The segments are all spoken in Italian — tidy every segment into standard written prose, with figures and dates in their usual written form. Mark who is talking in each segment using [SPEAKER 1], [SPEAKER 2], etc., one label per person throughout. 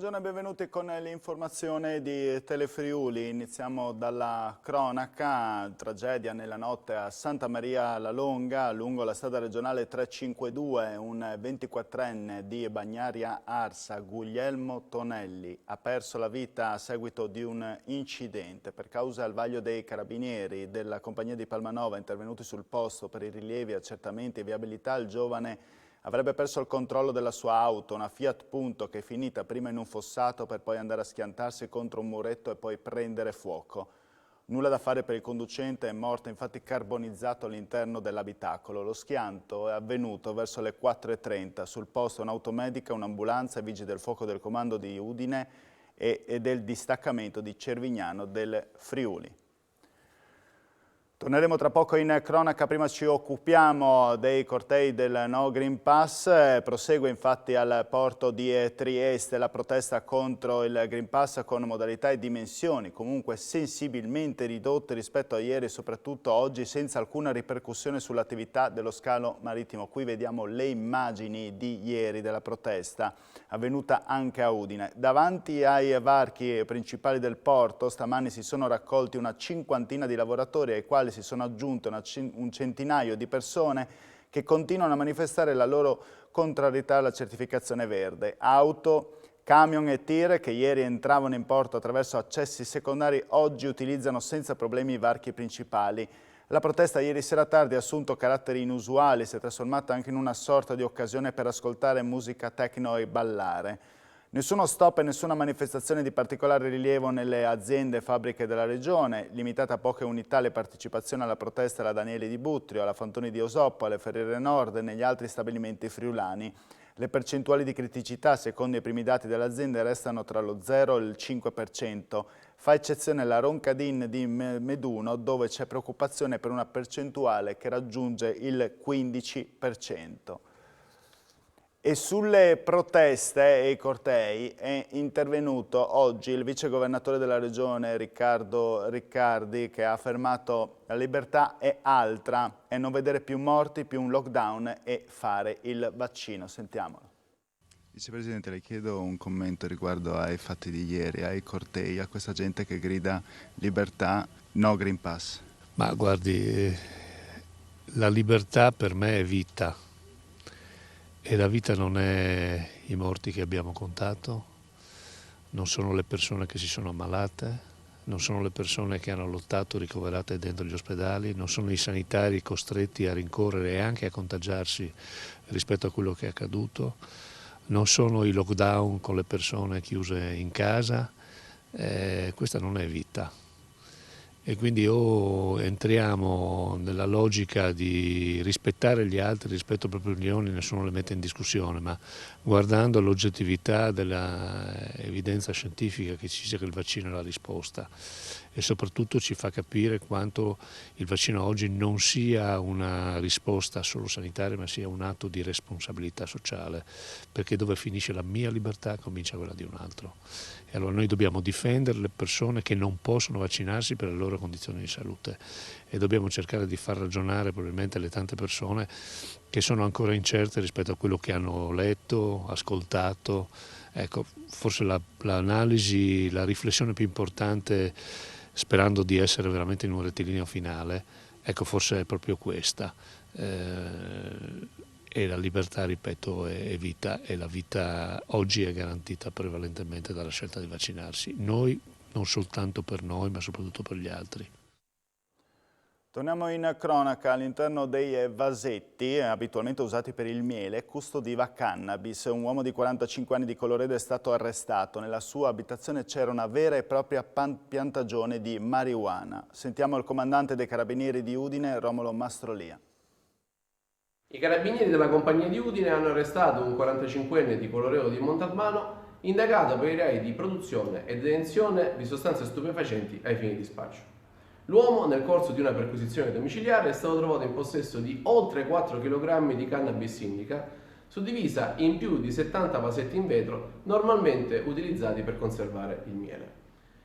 [SPEAKER 1] Buongiorno e benvenuti con l'informazione di Telefriuli. Iniziamo dalla cronaca. Tragedia nella notte a Santa Maria la Longa, lungo la strada regionale 352. Un 24enne di Bagnaria Arsa, Guglielmo Tonelli, ha perso la vita a seguito di un incidente. Per causa al vaglio dei carabinieri della compagnia di Palmanova, intervenuti sul posto per i rilievi, accertamenti e viabilità, il giovane avrebbe perso il controllo della sua auto, una Fiat Punto che è finita prima in un fossato per poi andare a schiantarsi contro un muretto e poi prendere fuoco. Nulla da fare per il conducente, è morto infatti carbonizzato all'interno dell'abitacolo. Lo schianto è avvenuto verso le 4:30. Sul posto un'automedica, un'ambulanza, i vigili del fuoco del comando di Udine e del distaccamento di Cervignano del Friuli. Torneremo tra poco in cronaca, prima ci occupiamo dei cortei del No Green Pass. Prosegue infatti al porto di Trieste la protesta contro il Green Pass con modalità e dimensioni comunque sensibilmente ridotte rispetto a ieri e soprattutto oggi, senza alcuna ripercussione sull'attività dello scalo marittimo. Qui vediamo le immagini di ieri della protesta avvenuta anche a Udine. Davanti ai varchi principali del porto stamani si sono raccolti una cinquantina di lavoratori ai quali si sono aggiunte un centinaio di persone che continuano a manifestare la loro contrarietà alla certificazione verde. Auto, camion e tir che ieri entravano in porto attraverso accessi secondari oggi utilizzano senza problemi i varchi principali. La protesta ieri sera tardi ha assunto caratteri inusuali, si è trasformata anche in una sorta di occasione per ascoltare musica techno e ballare. Nessuno stop e nessuna manifestazione di particolare rilievo nelle aziende e fabbriche della regione, limitata a poche unità le partecipazioni alla protesta alla Danieli di Buttrio, alla Fantoni di Osoppo, alle Ferriere Nord e negli altri stabilimenti friulani. Le percentuali di criticità, secondo i primi dati delle aziende, restano tra lo 0 e il 5%. Fa eccezione la Roncadin di Meduno, dove c'è preoccupazione per una percentuale che raggiunge il 15%. E sulle proteste e i cortei è intervenuto oggi il vice governatore della regione Riccardo Riccardi, che ha affermato la libertà è altra, è non vedere più morti, più un lockdown e fare il vaccino. Sentiamolo.
[SPEAKER 2] Vicepresidente, le chiedo un commento riguardo ai fatti di ieri, ai cortei, a questa gente che grida libertà, no Green Pass.
[SPEAKER 3] Ma guardi, la libertà per me è vita e la vita non è i morti che abbiamo contato, non sono le persone che si sono ammalate, non sono le persone che hanno lottato ricoverate dentro gli ospedali, non sono i sanitari costretti a rincorrere e anche a contagiarsi rispetto a quello che è accaduto, non sono i lockdown con le persone chiuse in casa, questa non è vita. E quindi o entriamo nella logica di rispettare gli altri, rispetto alle proprie opinioni, nessuno le mette in discussione, ma guardando l'oggettività dell'evidenza scientifica che ci sia che il vaccino è la risposta e soprattutto ci fa capire quanto il vaccino oggi non sia una risposta solo sanitaria, ma sia un atto di responsabilità sociale, perché dove finisce la mia libertà comincia quella di un altro. E allora noi dobbiamo difendere le persone che non possono vaccinarsi per le loro condizioni di salute e dobbiamo cercare di far ragionare probabilmente le tante persone che sono ancora incerte rispetto a quello che hanno letto, ascoltato. Ecco, forse l'analisi, la riflessione più importante, sperando di essere veramente in un rettilineo finale, ecco, forse è proprio questa. E la libertà, ripeto, è vita e la vita oggi è garantita prevalentemente dalla scelta di vaccinarsi. Noi, non soltanto per noi, ma soprattutto per gli altri.
[SPEAKER 1] Torniamo in cronaca. All'interno dei vasetti, abitualmente usati per il miele, custodiva cannabis. Un uomo di 45 anni di Colloredo è stato arrestato. Nella sua abitazione c'era una vera e propria piantagione di marijuana. Sentiamo il comandante dei Carabinieri di Udine, Romolo Mastrolia.
[SPEAKER 4] I carabinieri della compagnia di Udine hanno arrestato un 45enne di Colloredo di Montalbano, indagato per i reati di produzione e detenzione di sostanze stupefacenti ai fini di spaccio. L'uomo, nel corso di una perquisizione domiciliare, è stato trovato in possesso di oltre 4 kg di cannabis indica, suddivisa in più di 70 vasetti in vetro, normalmente utilizzati per conservare il miele.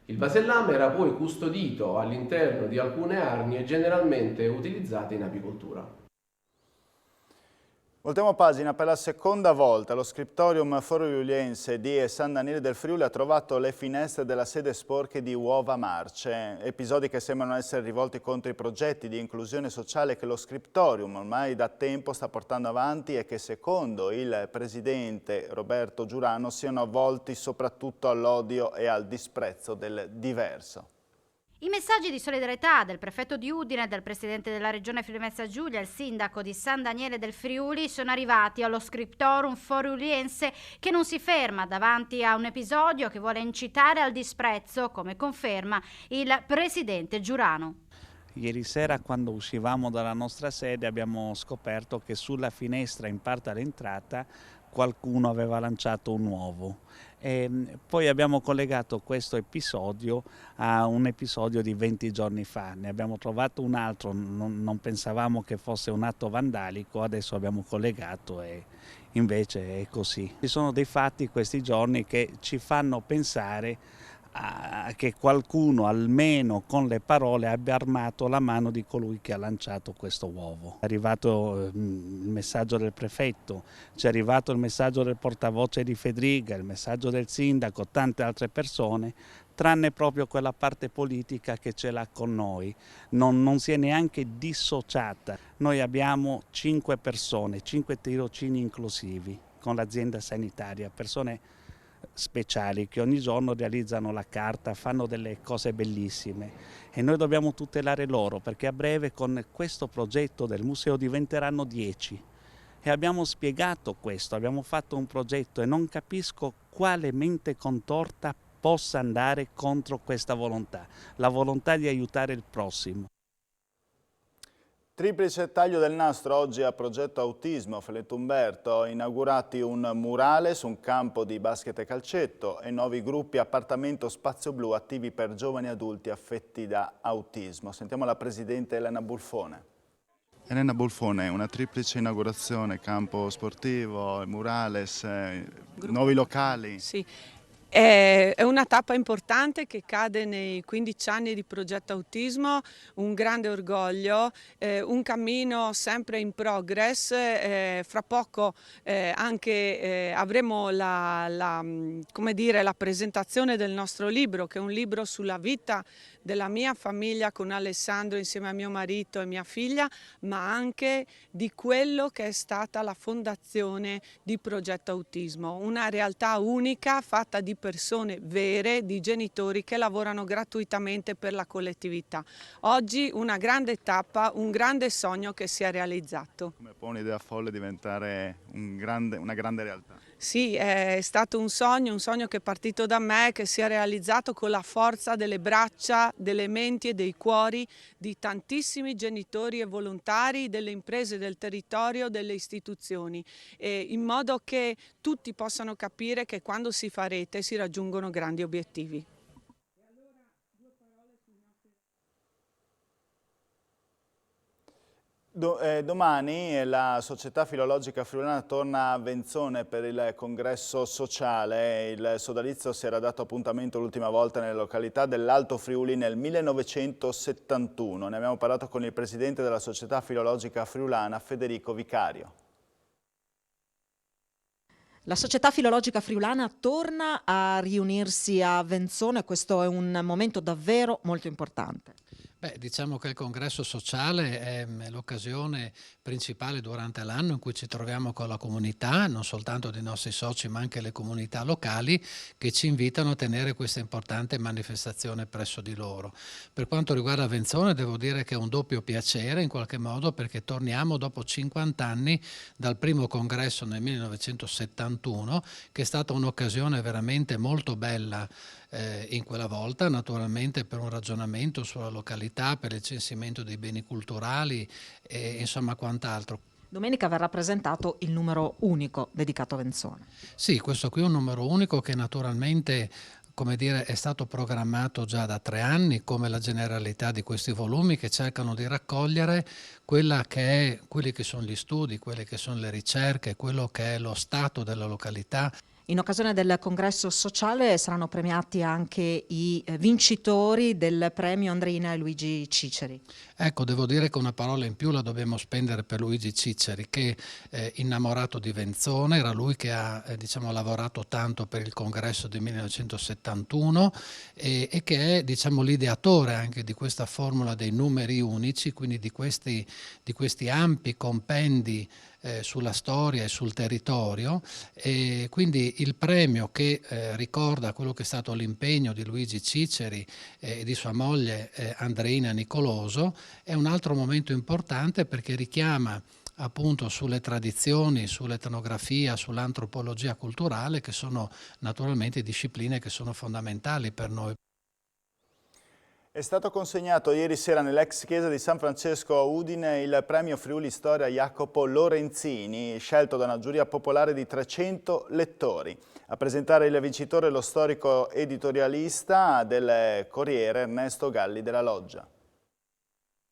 [SPEAKER 4] Il vasellame era poi custodito all'interno di alcune arnie generalmente utilizzate in apicoltura.
[SPEAKER 1] Voltiamo pagina. Per la seconda volta lo scriptorium friuliense di San Daniele del Friuli ha trovato le finestre della sede sporche di Uova Marce. Episodi che sembrano essere rivolti contro i progetti di inclusione sociale che lo scriptorium ormai da tempo sta portando avanti e che secondo il presidente Roberto Giurano siano volti soprattutto all'odio e al disprezzo del diverso.
[SPEAKER 5] I messaggi di solidarietà del prefetto di Udine, del presidente della regione Friuli-Venezia Giulia e il sindaco di San Daniele del Friuli sono arrivati allo scriptorum friuliense che non si ferma davanti a un episodio che vuole incitare al disprezzo, come conferma il presidente Giurano.
[SPEAKER 6] Ieri sera quando uscivamo dalla nostra sede abbiamo scoperto che sulla finestra in parte all'entrata qualcuno aveva lanciato un uovo. E poi abbiamo collegato questo episodio a un episodio di 20 giorni fa, ne abbiamo trovato un altro, non pensavamo che fosse un atto vandalico, adesso abbiamo collegato e invece è così. Ci sono dei fatti questi giorni che ci fanno pensare che qualcuno almeno con le parole abbia armato la mano di colui che ha lanciato questo uovo. È arrivato il messaggio del prefetto, ci è arrivato il messaggio del portavoce di Fedriga, il messaggio del sindaco, tante altre persone, tranne proprio quella parte politica che ce l'ha con noi, non si è neanche dissociata. Noi abbiamo 5 persone, 5 tirocini inclusivi con l'azienda sanitaria, persone speciali che ogni giorno realizzano la carta, fanno delle cose bellissime e noi dobbiamo tutelare loro perché a breve con questo progetto del museo diventeranno 10 e abbiamo spiegato questo, abbiamo fatto un progetto e non capisco quale mente contorta possa andare contro questa volontà, la volontà di aiutare il prossimo.
[SPEAKER 1] Triplice taglio del nastro oggi a Progetto Autismo Feletto Umberto, inaugurati un murale su un campo di basket e calcetto e nuovi gruppi appartamento Spazio Blu attivi per giovani adulti affetti da autismo. Sentiamo la presidente Elena Bulfone.
[SPEAKER 2] Elena Bulfone, una triplice inaugurazione, campo sportivo, murales, nuovi locali.
[SPEAKER 7] Sì. È una tappa importante che cade nei 15 anni di Progetto Autismo, un grande orgoglio, un cammino sempre in progress. Fra poco anche avremo la presentazione del nostro libro, che è un libro sulla vita della mia famiglia con Alessandro insieme a mio marito e mia figlia, ma anche di quello che è stata la fondazione di Progetto Autismo, una realtà unica fatta di persone vere, di genitori che lavorano gratuitamente per la collettività. Oggi una grande tappa, un grande sogno che si è realizzato.
[SPEAKER 2] Come può un'idea folle diventare una grande realtà?
[SPEAKER 7] Sì, è stato un sogno che è partito da me, che si è realizzato con la forza delle braccia, delle menti e dei cuori di tantissimi genitori e volontari, delle imprese del territorio, delle istituzioni, in modo che tutti possano capire che quando si fa rete si raggiungono grandi obiettivi.
[SPEAKER 1] Domani la Società Filologica Friulana torna a Venzone per il congresso sociale. Il sodalizio si era dato appuntamento l'ultima volta nelle località dell'Alto Friuli nel 1971. Ne abbiamo parlato con il presidente della Società Filologica Friulana, Federico Vicario.
[SPEAKER 8] La Società Filologica Friulana torna a riunirsi a Venzone, questo è un momento davvero molto importante.
[SPEAKER 9] Diciamo che il congresso sociale è l'occasione principale durante l'anno in cui ci troviamo con la comunità, non soltanto dei nostri soci ma anche le comunità locali che ci invitano a tenere questa importante manifestazione presso di loro. Per quanto riguarda Venzone devo dire che è un doppio piacere in qualche modo perché torniamo dopo 50 anni dal primo congresso nel 1971 che è stata un'occasione veramente molto bella in quella volta, naturalmente per un ragionamento sulla località, per il censimento dei beni culturali e insomma quant'altro.
[SPEAKER 8] Domenica verrà presentato il numero unico dedicato a Venzone.
[SPEAKER 9] Sì, questo qui è un numero unico che naturalmente è stato programmato già da 3 anni, come la generalità di questi volumi che cercano di raccogliere quelli che sono gli studi, quelle che sono le ricerche, quello che è lo stato della località.
[SPEAKER 8] In occasione del congresso sociale saranno premiati anche i vincitori del premio Andreina e Luigi Ciceri.
[SPEAKER 9] Ecco, devo dire che una parola in più la dobbiamo spendere per Luigi Ciceri, che innamorato di Venzone, era lui che ha diciamo, lavorato tanto per il congresso di 1971 e che è diciamo, l'ideatore anche di questa formula dei numeri unici, quindi di questi ampi compendi sulla storia e sul territorio, e quindi il premio che ricorda quello che è stato l'impegno di Luigi Ciceri e di sua moglie Andreina Nicoloso è un altro momento importante perché richiama appunto sulle tradizioni, sull'etnografia, sull'antropologia culturale, che sono naturalmente discipline che sono fondamentali per noi.
[SPEAKER 1] È stato consegnato ieri sera nell'ex chiesa di San Francesco a Udine il premio Friuli Storia Jacopo Lorenzini, scelto da una giuria popolare di 300 lettori. A presentare il vincitore lo storico editorialista del Corriere Ernesto Galli della Loggia.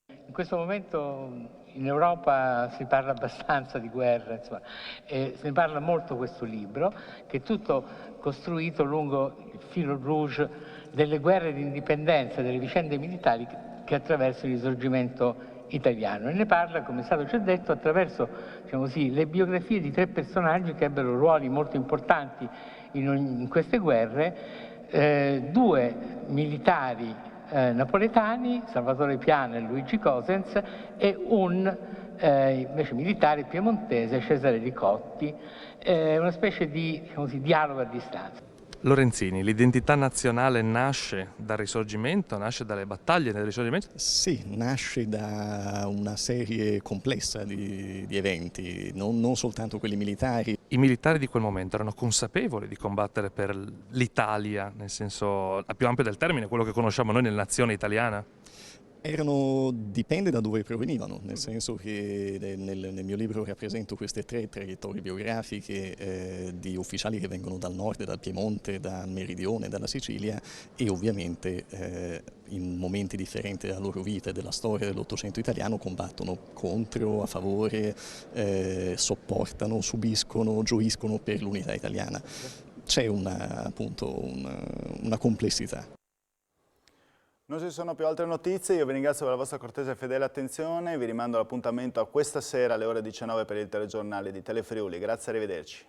[SPEAKER 10] In questo momento in Europa si parla abbastanza di guerra, insomma, e se ne parla molto questo libro, che è tutto costruito lungo il filo rouge delle guerre di indipendenza, delle vicende militari che attraversano il risorgimento italiano. E ne parla, come è stato già detto, attraverso diciamo così, le biografie di 3 personaggi che ebbero ruoli molto importanti in queste guerre, 2 militari napoletani, Salvatore Piana e Luigi Cosens, e un invece militare piemontese, Cesare Ricotti, una specie di diciamo così, dialogo a distanza.
[SPEAKER 11] Lorenzini, l'identità nazionale nasce dal Risorgimento, nasce dalle battaglie del Risorgimento?
[SPEAKER 12] Sì, nasce da una serie complessa di eventi, non soltanto quelli militari.
[SPEAKER 11] I militari di quel momento erano consapevoli di combattere per l'Italia, nel senso più ampio del termine, quello che conosciamo noi nella nazione italiana?
[SPEAKER 12] Dipende da dove provenivano, nel senso che nel mio libro rappresento queste 3 traiettorie biografiche di ufficiali che vengono dal nord, dal Piemonte, dal Meridione, dalla Sicilia e ovviamente in momenti differenti della loro vita e della storia dell'Ottocento italiano combattono contro, a favore, sopportano, subiscono, gioiscono per l'unità italiana. C'è appunto una complessità.
[SPEAKER 1] Non ci sono più altre notizie, io vi ringrazio per la vostra cortese e fedele attenzione, vi rimando all'appuntamento a questa sera alle ore 19 per il telegiornale di Telefriuli. Grazie, arrivederci.